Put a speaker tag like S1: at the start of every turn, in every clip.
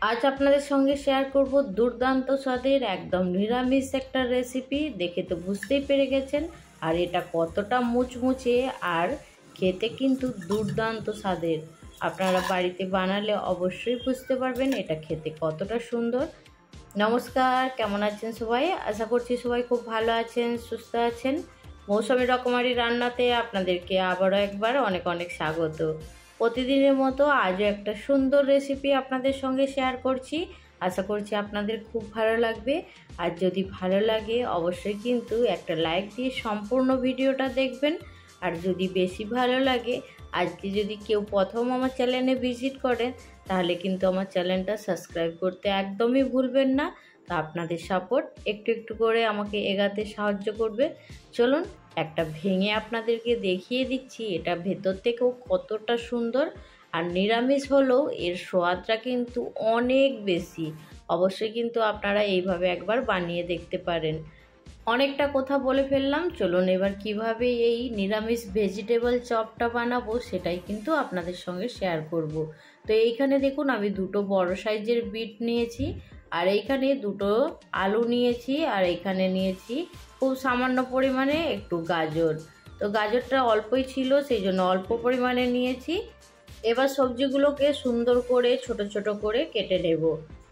S1: আজ আপনাদের সঙ্গে শেয়ার করব দুর্দান্ত স্বাদের একদম নিরামিষ একটা রেসিপি। দেখে তো বুঝতেই পেরে গেছেন। আর এটা কতটা মুচমুচে আর খেতে কিন্তু দুর্দান্ত স্বাদের। আপনারা বাড়িতে বানালে অবশ্যই বুঝতে পারবেন এটা খেতে কতটা সুন্দর। নমস্কার, কেমন আছেন সবাই? আশা করছি সবাই খুব ভালো আছেন, সুস্থ আছেন। মৌসুমী রকমারি রান্নাতে আপনাদেরকে আবারও একবার অনেক অনেক স্বাগত। প্রতিদিনের মতো আজও একটা সুন্দর রেসিপি আপনাদের সঙ্গে শেয়ার করছি। আশা করছি আপনাদের খুব ভালো লাগবে। আর যদি ভালো লাগে অবশ্যই কিন্তু একটা লাইক দিয়ে সম্পূর্ণ ভিডিওটা দেখবেন। আর যদি বেশি ভালো লাগে, আজকে যদি কেউ প্রথম আমার চ্যানেলে ভিজিট করেন, তাহলে কিন্তু আমার চ্যানেলটা সাবস্ক্রাইব করতে একদমই ভুলবেন না। তো আপনাদের সাপোর্ট একটু একটু করে আমাকে এগাতে সাহায্য করবে। চলুন একটা ভেঙে আপনাদেরকে দেখিয়ে দিচ্ছি এটা ভেতর থেকেও কতটা সুন্দর। আর নিরামিষ হলেও এর স্বাদটা কিন্তু অনেক বেশি। অবশ্যই কিন্তু আপনারা এইভাবে একবার বানিয়ে দেখতে পারেন। অনেকটা কথা বলে ফেললাম, চলুন এবার কিভাবে এই নিরামিষ ভেজিটেবল চপটা বানাবো সেটাই কিন্তু আপনাদের সঙ্গে শেয়ার করব। তো এইখানে দেখুন আমি দুটো বড় সাইজের বিট নিয়েছি, আর এইখানে দুটো আলু নিয়েছি, আর এইখানে নিয়েছি খুব সামান্য পরিমাণে একটু গাজর। তো গাজরটা অল্পই ছিল, সেই জন্য অল্প পরিমাণে নিয়েছি। এবার সবজিগুলোকে সুন্দর করে ছোট ছোট করে কেটে নেব।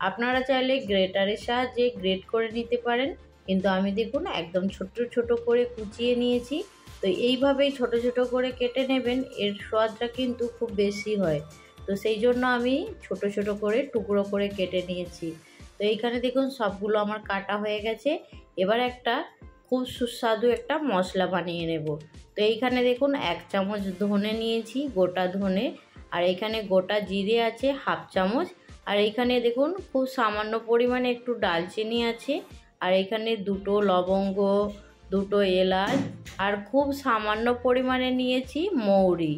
S1: আপনারা চাইলে গ্রেটারের সাহায্যে গ্রেট করে নিতে পারেন, কিন্তু আমি দেখুন একদম ছোট ছোট করে কুচিয়ে নিয়েছি। তো এইভাবেই ছোট ছোট করে কেটে নেবেন, এর স্বাদটা কিন্তু খুব বেশি হয়। তো সেই জন্য আমি ছোট ছোট করে টুকরো করে কেটে নিয়েছি। তো এইখানে দেখুন সবগুলো আমার কাটা হয়ে গেছে। এবার একটা খুব সুস্বাদু একটা মশলা বানিয়ে নেব। তো এইখানে দেখুন 1 চামচ ধনে নিয়েছি, গোটা ধনে। আর এখানে গোটা জিরে আছে হাফ চামচ। আর এইখানে দেখুন খুব সামান্য পরিমাণে একটু ডালচিনি আছে। আর এখানে দুটো লবঙ্গ, দুটো এলাচ, আর খুব সামান্য পরিমাণে নিয়েছি মৌরি।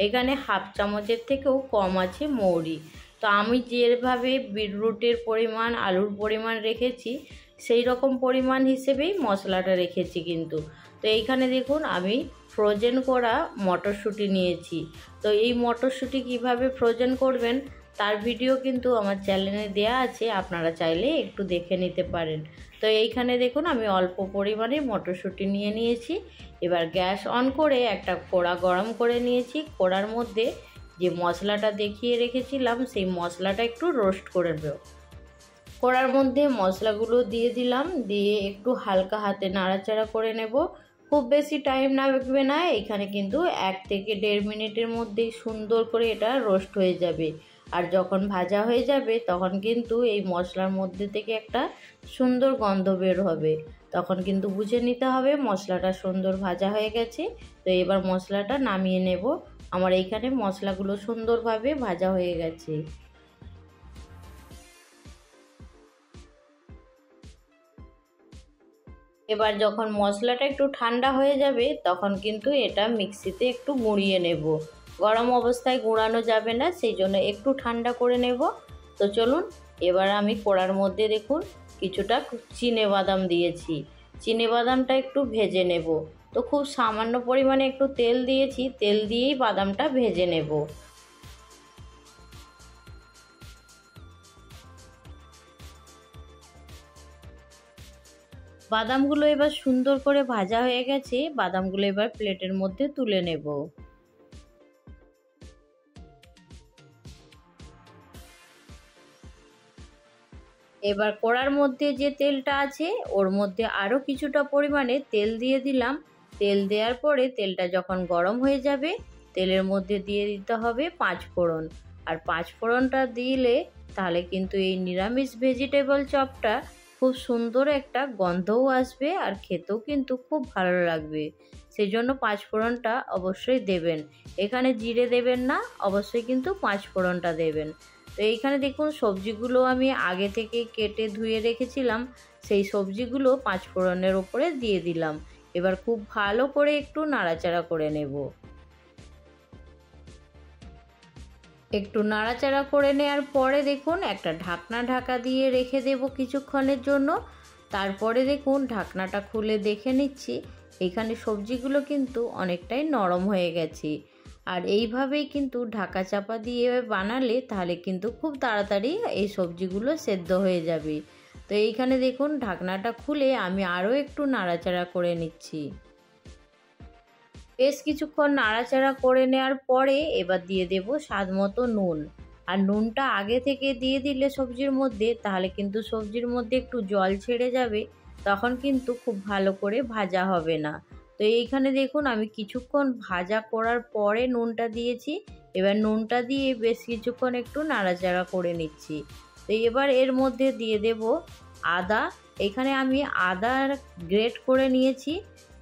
S1: এখানে হাফ চামচের থেকেও কম আছে মৌরি। তো আমি যেভাবে বিটরুটের পরিমাণ, আলুর পরিমাণ রেখেছি সেই রকম পরিমাণ হিসেবেই মশলাটা রেখেছি কিন্তু। তো এইখানে দেখুন আমি ফ্রোজেন করা মটরশুঁটি নিয়েছি। তো এই মটরশুঁটি কিভাবে ফ্রোজেন করবেন তার ভিডিও কিন্তু আমার চ্যানেলে দেয়া আছে, আপনারা চাইলে একটু দেখে নিতে পারেন। তো এইখানে দেখুন আমি অল্প পরিমাণে মটরশুঁটি নিয়ে নিয়েছি। এবার গ্যাস অন করে একটা কড়া গরম করে নিয়েছি। কড়ার মধ্যে যে মশলাটা দেখিয়ে রেখেছিলাম সেই মশলাটা একটু রোস্ট করে নেব। কড়ার মধ্যে মশলাগুলো দিয়ে দিলাম, দিয়ে একটু হালকা হাতে নাড়াচাড়া করে নেব। খুব বেশি টাইম লাগবে না, এখানে কিন্তু 1 থেকে 1.5 মিনিটের মধ্যেই সুন্দর করে এটা রোস্ট হয়ে যাবে। আর যখন ভাজা হয়ে যাবে তখন কিন্তু এই মশলার মধ্যে থেকে একটা সুন্দর গন্ধ বের হবে। তখন কিন্তু বুঝে নিতে হবে মশলাটা সুন্দর ভাজা হয়ে গেছে। তো এবার মশলাটা নামিয়ে নেব। আমার এইখানে মশলাগুলো সুন্দরভাবে ভাজা হয়ে গেছে। এবার যখন মশলাটা একটু ঠান্ডা হয়ে যাবে তখন কিন্তু এটা মিক্সিতে একটু গুঁড়িয়ে নেব। গরম অবস্থায় গুঁড়ানো যাবে না, সেই জন্য একটু ঠান্ডা করে নেব। তো চলুন এবার আমি কড়ার মধ্যে দেখুন কিছুটা চিনেবাদাম দিয়েছি। চিনেবাদামটা একটু ভেজে নেব। তো খুব সামান্য পরিমাণে একটু তেল দিয়েছি, তেল দিয়েই বাদামটা ভেজে নেব। বাদামগুলো এবার সুন্দর করে ভাজা হয়ে গেছে, বাদামগুলো এবার প্লেটের মধ্যে তুলে নেব। এবার কড়ার মধ্যে যে তেলটা আছে ওর মধ্যে আরও কিছুটা পরিমাণে তেল দিয়ে দিলাম। তেল দেওয়ার পরে তেলটা যখন গরম হয়ে যাবে তেলের মধ্যে দিয়ে দিতে হবে 5 ফোড়ন। আর 5 ফোড়নটা দিলে তাহলে কিন্তু এই নিরামিষ ভেজিটেবল চপটা খুব সুন্দর একটা গন্ধও আসবে, আর খেতেও কিন্তু খুব ভালো লাগবে। সেই জন্য 5 ফোড়নটা অবশ্যই দেবেন। এখানে জিরে দেবেন না, অবশ্যই কিন্তু 5 ফোড়নটা দেবেন। তো এইখানে দেখুন সবজিগুলো আমি আগে থেকে কেটে ধুয়ে রেখেছিলাম, সেই সবজিগুলো 5 ফোড়নের ওপরে দিয়ে দিলাম। এবার খুব ভালো করে একটু নাড়াচাড়া করে নেব। একটু নাড়াচাড়া করে নেওয়ার পরে দেখুন একটা ঢাকা দিয়ে রেখে দেব কিছুক্ষণের জন্য। তারপরে দেখুন ঢাকনাটা খুলে দেখে নিচ্ছি, এখানে সবজিগুলো কিন্তু অনেকটাই নরম হয়ে গেছে। আর এইভাবেই কিন্তু ঢাকা চাপা দিয়ে বানালে তাহলে কিন্তু খুব তাড়াতাড়ি এই সবজিগুলো সেদ্ধ হয়ে যাবে। তো এইখানে দেখুন ঢাকনাটা খুলে আমি আরও একটু নাড়াচাড়া করে নিচ্ছি। বেশ কিছুক্ষণ নাড়াচাড়া করে নেওয়ার পরে এবার দিয়ে দেব স্বাদ মতো নুন। আর নুনটা আগে থেকে দিয়ে দিলে সবজির মধ্যে তাহলে কিন্তু সবজির মধ্যে একটু জল ছেড়ে যাবে, তখন কিন্তু খুব ভালো করে ভাজা হবে না। তো এইখানে দেখুন আমি কিছুক্ষণ ভাজা করার পরে নুনটা দিয়েছি। এবার নুনটা দিয়ে বেশ কিছুক্ষণ একটু নাড়াচাড়া করে নিচ্ছি। তো এবার এর মধ্যে দিয়ে দেব আদা। এখানে আমি আদা গ্রেট করে নিয়েছি।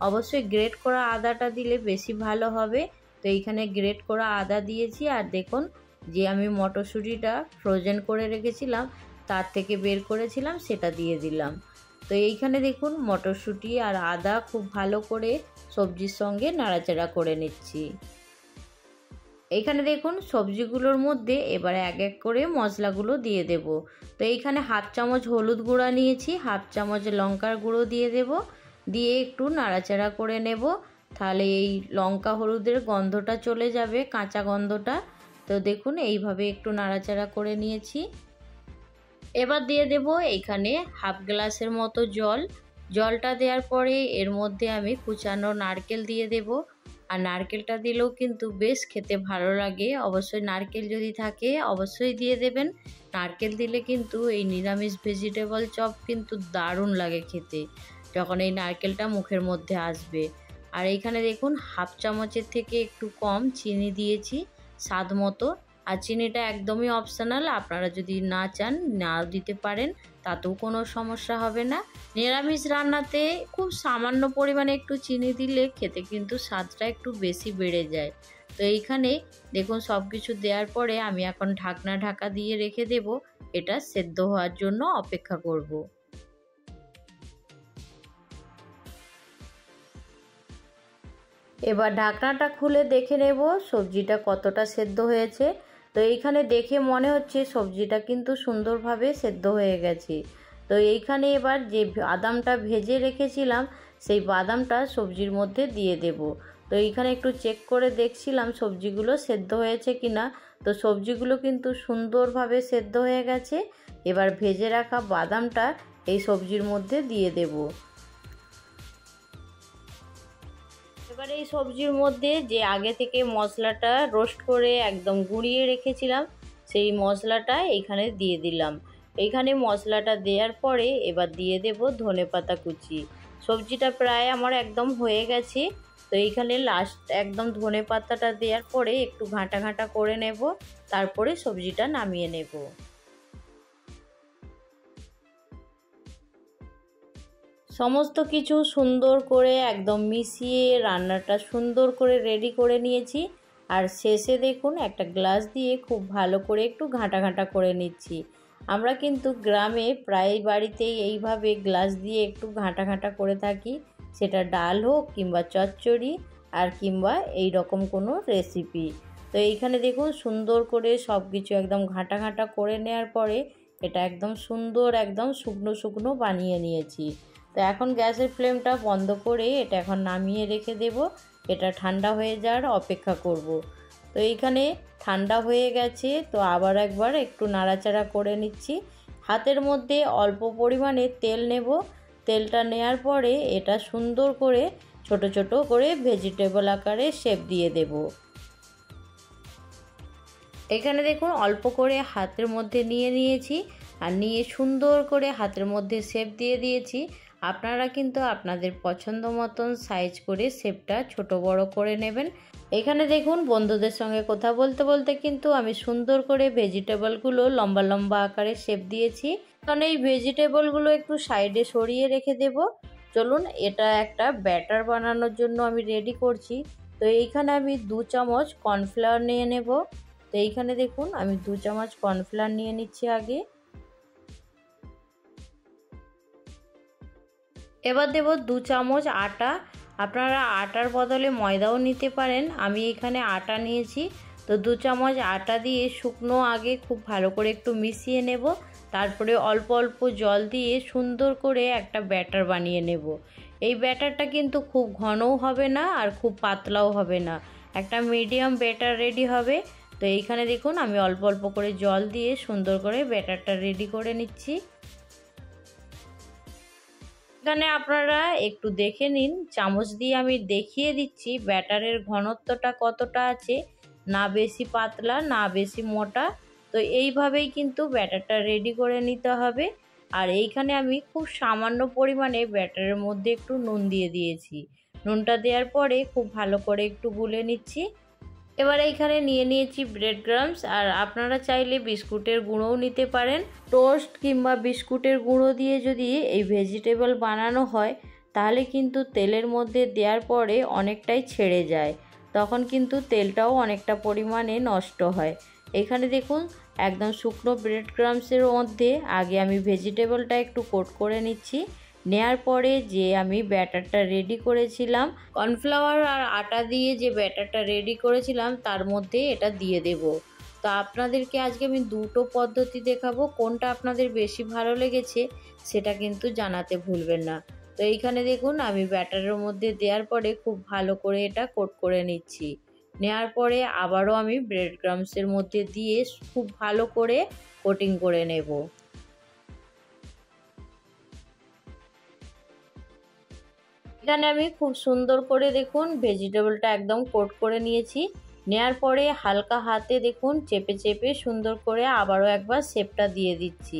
S1: অবশ্যই গ্রেট করা আদাটা দিলে বেশি ভালো হবে। তো এইখানে গ্রেট করা আদা দিয়েছি। আর দেখুন যে আমি মটরশুঁটিটা ফ্রোজেন করে রেখেছিলাম তার থেকে বের করেছিলাম সেটা দিয়ে দিলাম। তো এইখানে দেখুন মটরশুঁটি আর আদা খুব ভালো করে সবজির সঙ্গে নাড়াচাড়া করে নিচ্ছি। এইখানে দেখুন সবজিগুলোর মধ্যে এবার এক এক করে মশলাগুলো দিয়ে দেব। তো এইখানে হাফ চামচ হলুদ গুঁড়া নিয়েছি, হাফ চামচ লঙ্কার গুঁড়ো দিয়ে দেব, দিয়ে একটু নাড়াচাড়া করে নেব। তাহলে এই লঙ্কা হলুদের গন্ধটা চলে যাবে, কাঁচা গন্ধটা। তো দেখুন এইভাবে একটু নাড়াচাড়া করে নিয়েছি। এবার দিয়ে দেব এইখানে হাফ গ্লাসের মতো জল। জলটা দেওয়ার পরে এর মধ্যে আমি কুচানো নারকেল দিয়ে দেব। আর নারকেলটা দিলেও কিন্তু বেশ খেতে ভালো লাগে। অবশ্যই নারকেল যদি থাকে অবশ্যই দিয়ে দেবেন। নারকেল দিলে কিন্তু এই নিরামিষ ভেজিটেবল চপ কিন্তু দারুণ লাগে খেতে যখন এই নারকেলটা মুখের মধ্যে আসবে। আর এইখানে দেখুন হাফ চামচের থেকে একটু কম চিনি দিয়েছি স্বাদ মতো। আর চিনিটা একদমই অপশনাল, আপনারা যদি না চান নাও দিতে পারেন, তাতেও কোনো সমস্যা হবে না। নিরামিষ রান্নাতে খুব সামান্য পরিমাণে একটু চিনি দিলে খেতে কিন্তু স্বাদটা একটু বেশি বেড়ে যায়। তো এইখানে দেখুন সব কিছু দেওয়ার পরে আমি এখন ঢাকা দিয়ে রেখে দেব, এটা সেদ্ধ হওয়ার জন্য অপেক্ষা করব। এবার ঢাকনাটা খুলে দেখে নেব সবজিটা কতটা সেদ্ধ হয়েছে। তো এইখানে দেখে মনে হচ্ছে সবজিটা কিন্তু সুন্দরভাবে সেদ্ধ হয়ে গেছে। তো এইখানে এবার যে বাদামটা ভেজে রেখেছিলাম সেই বাদামটা সবজির মধ্যে দিয়ে দেব। তো এইখানে একটু চেক করে দেখছিলাম সবজিগুলো সেদ্ধ হয়েছে কিনা। তো সবজিগুলো কিন্তু সুন্দরভাবে সেদ্ধ হয়ে গেছে। এবার ভেজে রাখা বাদামটা এই সবজির মধ্যে দিয়ে দেব। এবার এই সবজির মধ্যে যে আগে থেকে মশলাটা রোস্ট করে একদম গুঁড়িয়ে রেখেছিলাম সেই মশলাটা এইখানে দিয়ে দিলাম। এইখানে মশলাটা দেওয়ার পরে এবার দিয়ে দেব ধনেপাতা কুচি। সবজিটা প্রায় আমার একদম হয়ে গেছে। তো এইখানে লাস্ট একদম ধনেপাতাটা দেওয়ার পরে একটু ঘাঁটা করে নেব, তারপরে সবজিটা নামিয়ে নেব। সমস্ত কিছু সুন্দর করে একদম মিশিয়ে রান্নাটা সুন্দর করে রেডি করে নিয়েছি। আর শেষে দেখুন একটা গ্লাস দিয়ে খুব ভালো করে একটু ঘাঁটা করে নিচ্ছি। আমরা কিন্তু গ্রামে প্রায় বাড়িতেই এইভাবে গ্লাস দিয়ে একটু ঘাঁটা করে থাকি, সেটা ডাল হোক কিংবা চচ্চড়ি আর কিংবা এই রকম কোনো রেসিপি। তো এইখানে দেখুন সুন্দর করে সব কিছু একদম ঘাঁটা করে নেওয়ার পরে এটা একদম সুন্দর একদম শুকনো বানিয়ে নিয়েছি। তো এখন গ্যাসের ফ্লেমটা বন্ধ করে এটা এখন নামিয়ে রেখে দেব, এটা ঠান্ডা হয়ে যাওয়ার অপেক্ষা করব। তো এইখানে ঠান্ডা হয়ে গেছে। তো আবার একবার একটু নাড়াচাড়া করে নিচ্ছি। হাতের মধ্যে অল্প পরিমাণে তেল নেব। তেলটা নেওয়ার পরে এটা সুন্দর করে ছোট করে ভেজিটেবল আকারে শেপ দিয়ে দেব। এখানে দেখুন অল্প করে হাতের মধ্যে নিয়েছি আর নিয়ে সুন্দর করে হাতের মধ্যে শেপ দিয়ে দিয়েছি। আপনারা কিন্তু আপনাদের পছন্দ মতন সাইজ করে শেপটা ছোট বড় করে নেবেন। এখানে দেখুন বন্ধুদের সঙ্গে কথা বলতে কিন্তু আমি সুন্দর করে ভেজিটেবলগুলো লম্বা আকারে শেপ দিয়েছি। কারণ এই ভেজিটেবলগুলো একটু সাইডে সরিয়ে রেখে দেব। চলুন এটা একটা ব্যাটার বানানোর জন্য আমি রেডি করছি। তো এইখানে আমি 2 চামচ কর্নফ্লাওয়ার নিয়ে নেব। তো এইখানে দেখুন আমি 2 চামচ কর্নফ্লাওয়ার নিয়ে নিচ্ছি আগে। এবার দেব 2 চামচ আটা। আপনারা আটার বদলে ময়দাও নিতে পারেন, আমি এখানে আটা নিয়েছি। তো 2 চামচ আটা দিয়ে শুকনো আগে খুব ভালো করে একটু মিশিয়ে নেব। তারপরে অল্প জল দিয়ে সুন্দর করে একটা ব্যাটার বানিয়ে নেব। এই ব্যাটারটা কিন্তু খুব ঘনও হবে না আর খুব পাতলাও হবে না, একটা মিডিয়াম ব্যাটার রেডি হবে। তো এইখানে দেখুন আমি অল্প অল্প করে জল দিয়ে সুন্দর করে ব্যাটারটা রেডি করে নিচ্ছি। এখানে আপনারা একটু দেখে নিন, চামচ দিয়ে আমি দেখিয়ে দিচ্ছি ব্যাটারের ঘনত্বটা কতটা আছে, না বেশি পাতলা না বেশি মোটা। তো এইভাবেই কিন্তু ব্যাটারটা রেডি করে নিতে হবে। আর এইখানে আমি খুব সামান্য পরিমাণে ব্যাটারের মধ্যে একটু নুন দিয়ে দিয়েছি। নুনটা দেওয়ার পরে খুব ভালো করে একটু গুলে নিচ্ছি। এবার এইখানে নিয়ে নিয়েছি ব্রেড ক্রাম্বস, আর আপনারা চাইলে বিস্কুটের গুঁড়োও নিতে পারেন। টোস্ট কিংবা বিস্কুটের গুঁড়ো দিয়ে যদি এই ভেজিটেবল বানানো হয় তাহলে কিন্তু তেলের মধ্যে দেওয়ার পরে অনেকটাই ছেড়ে যায়, তখন কিন্তু তেলটাও অনেকটা পরিমাণে নষ্ট হয়। এখানে দেখুন একদম শুকনো ব্রেড ক্রাম্বসের মধ্যে আগে আমি ভেজিটেবলটা একটু কোট করে নিচ্ছি। নেয়ার পরে যে আমি ব্যাটারটা রেডি করেছিলাম, কর্নফ্লাওয়ার আর আটা দিয়ে যে ব্যাটারটা রেডি করেছিলাম তার মধ্যে এটা দিয়ে দেব। তো আপনাদেরকে আজকে আমি দুটো পদ্ধতি দেখাবো, কোনটা আপনাদের বেশি ভালো লেগেছে সেটা কিন্তু জানাতে ভুলবেন না। তো এইখানে দেখুন আমি ব্যাটারের মধ্যে দেওয়ার পরে খুব ভালো করে এটা কোট করে নিচ্ছি। নেওয়ার পরে আবারও আমি ব্রেড ক্রাম্বসের মধ্যে দিয়ে খুব ভালো করে কোটিং করে নেব। এখানে আমি খুব সুন্দর করে দেখুন ভেজিটেবলটা একদম কোট করে নিয়েছি। নেয়ার পরে হালকা হাতে দেখুন চেপে চেপে সুন্দর করে আবারও একবার শেপটা দিয়ে দিচ্ছি।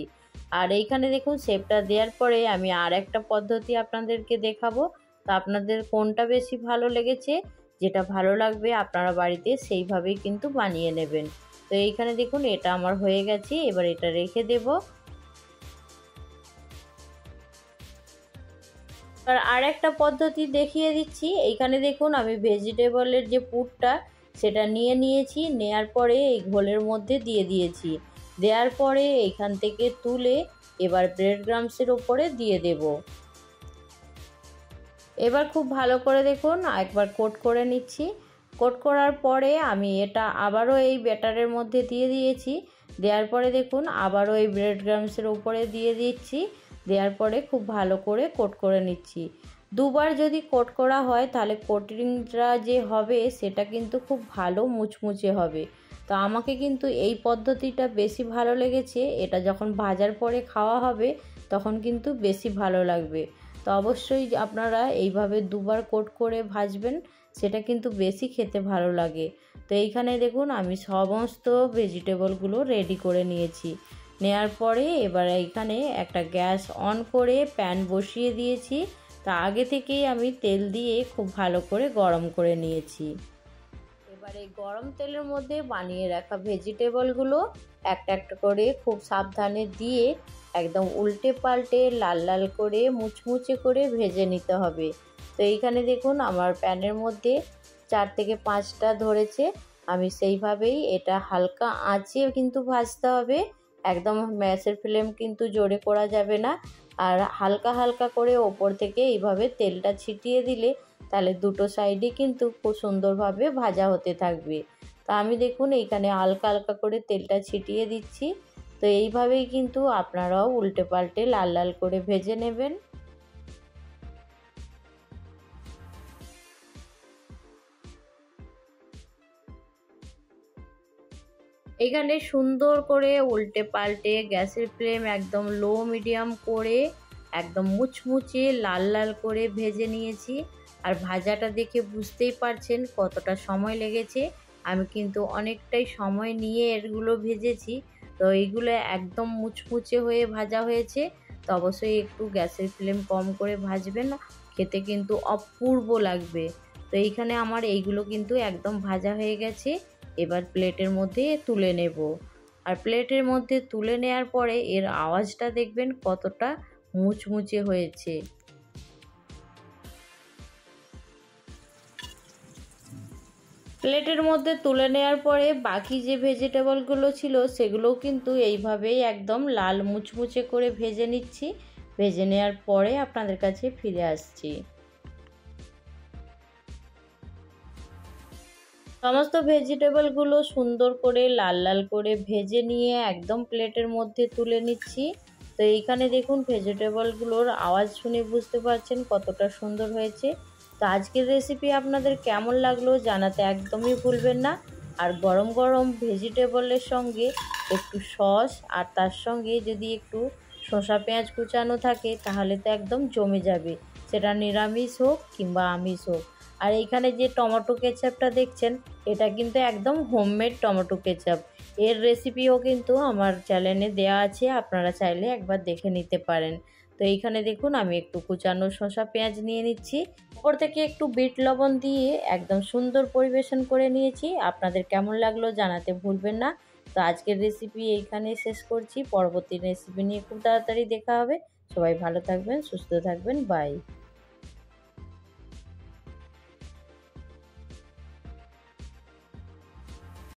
S1: আর এইখানে দেখুন শেপটা দেওয়ার পরে আমি আর একটা পদ্ধতি আপনাদেরকে দেখাবো। তো আপনাদের কোনটা বেশি ভালো লেগেছে, যেটা ভালো লাগবে আপনারা বাড়িতে সেইভাবেই কিন্তু বানিয়ে নেবেন। তো এইখানে দেখুন এটা আমার হয়ে গেছে, এবার এটা রেখে দেব। আর একটা পদ্ধতি দেখিয়ে দিচ্ছি। এইখানে দেখুন আমি ভেজিটেবলের যে পুরটা সেটা নিয়ে নিয়েছি, নেয়ার পরে এই ঘোলের মধ্যে দিয়ে দিয়েছি। দেওয়ার পরে এইখান থেকে তুলে এবার ব্রেড ক্রাম্বসের ওপরে দিয়ে দেব। এবার খুব ভালো করে দেখুন একবার কোট করে নিচ্ছি। কোট করার পরে আমি এটা আবারও এই ব্যাটারের মধ্যে দিয়ে দিয়েছি। দেওয়ার পরে দেখুন আবারও এই ব্রেড ক্রাম্বসের উপরে দিয়ে দিচ্ছি। দেওয়ার পরে খুব ভালো করে কোট করে নিচ্ছি। দুবার যদি কোট করা হয় তাহলে কোটিংটা যে হবে সেটা কিন্তু খুব ভালো মুচমুচে হবে। তো আমাকে কিন্তু এই পদ্ধতিটা বেশি ভালো লেগেছে, এটা যখন ভাজার পরে খাওয়া হবে তখন কিন্তু বেশি ভালো লাগবে। তো অবশ্যই আপনারা এইভাবে দুবার কোট করে ভাজবেন, সেটা কিন্তু বেশি খেতে ভালো লাগে। তো এইখানে দেখুন আমি সমস্ত ভেজিটেবলগুলো রেডি করে নিয়েছি। নেয়ার পরে এবার এইখানে একটা গ্যাস অন করে প্যান বসিয়ে দিয়েছি। তা আগে থেকেই আমি তেল দিয়ে খুব ভালো করে গরম করে নিয়েছি। এবার এই গরম তেলের মধ্যে বানিয়ে রাখা ভেজিটেবলগুলো একটা একটা করে খুব সাবধানে দিয়ে একদম উল্টে পাল্টে লাল লাল করে মুচমুচে করে ভেজে নিতে হবে। তো এইখানে দেখুন আমার প্যানের মধ্যে 4 থেকে 5টা ধরেছে। আমি সেইভাবেই এটা হালকা আঁচে কিন্তু ভাজতে হবে, একদম গ্যাসের ফ্লেম কিন্তু জোরে করা যাবে না। আর হালকা হালকা করে ওপর থেকে এইভাবে তেলটা ছিটিয়ে দিলে তাহলে দুটো সাইডে কিন্তু খুব সুন্দরভাবে ভাজা হতে থাকবে। তা আমি দেখুন এইখানে হালকা হালকা করে তেলটা ছিটিয়ে দিচ্ছি। তো এইভাবেই কিন্তু আপনারাও উল্টে পাল্টে লাল লাল করে ভেজে নেবেন। এখানে সুন্দর করে উল্টে পাল্টে গ্যাসের ফ্লেম একদম লো মিডিয়াম করে একদম মুচমুচে লাল লাল করে ভেজে নিয়েছি। আর ভাজাটা দেখে বুঝতেই পারছেন কতটা সময় লেগেছে। আমি কিন্তু অনেকটাই সময় নিয়ে এগুলো ভেজেছি। তো এইগুলো একদম মুচমুচে হয়ে ভাজা হয়েছে। তো অবশ্যই একটু গ্যাসের ফ্লেম কম করে ভাজবেন, খেতে কিন্তু অপূর্ব লাগবে। তো এইখানে আমার এইগুলো কিন্তু একদম ভাজা হয়ে গেছে। এবার প্লেটের মধ্যে তুলে নেব। আর প্লেটের মধ্যে তুলে নেওয়ার পরে এর আওয়াজটা দেখবেন কতটা মুচমুচে হয়েছে। প্লেটের মধ্যে তুলে নেওয়ার পরে বাকি যে ভেজিটেবলগুলো ছিল সেগুলোও কিন্তু এইভাবেই একদম লাল মুচমুচে করে ভেজে নিচ্ছি। ভেজে নেওয়ার পরে আপনাদের কাছে ফিরে আসছি। সমস্ত ভেজিটেবলগুলো সুন্দর করে লাল লাল করে ভেজে নিয়ে একদম প্লেটের মধ্যে তুলে নিচ্ছি। তো এইখানে দেখুন ভেজিটেবলগুলোর আওয়াজ শুনে বুঝতে পারছেন কতটা সুন্দর হয়েছে। তো আজকের রেসিপি আপনাদের কেমন লাগলো জানাতে একদমই ভুলবেন না। আর গরম গরম ভেজিটেবলের সঙ্গে একটু সস আর তার সঙ্গে যদি একটু শসা পেঁয়াজ কুচানো থাকে তাহলে তো একদম জমে যাবে, সেটা নিরামিষ হোক কিংবা আমিষ হোক। আর এইখানে যে টমেটো কেচাপটা দেখছেন এটা কিন্তু একদম হোমমেড টমেটো কেচাপ। এর রেসিপিও কিন্তু আমার চ্যানেলে দেওয়া আছে, আপনারা চাইলে একবার দেখে নিতে পারেন। তো এইখানে দেখুন আমি একটু কুচানো শসা পেঁয়াজ নিয়ে নিচ্ছি, উপর থেকে একটু বিট লবণ দিয়ে একদম সুন্দর পরিবেশন করে নিয়েছি। আপনাদের কেমন লাগলো জানাতে ভুলবেন না। তো আজকের রেসিপি এইখানে শেষ করছি, পরবর্তী রেসিপি নিয়ে খুব তাড়াতাড়ি দেখা হবে। সবাই ভালো থাকবেন, সুস্থ থাকবেন, বাই।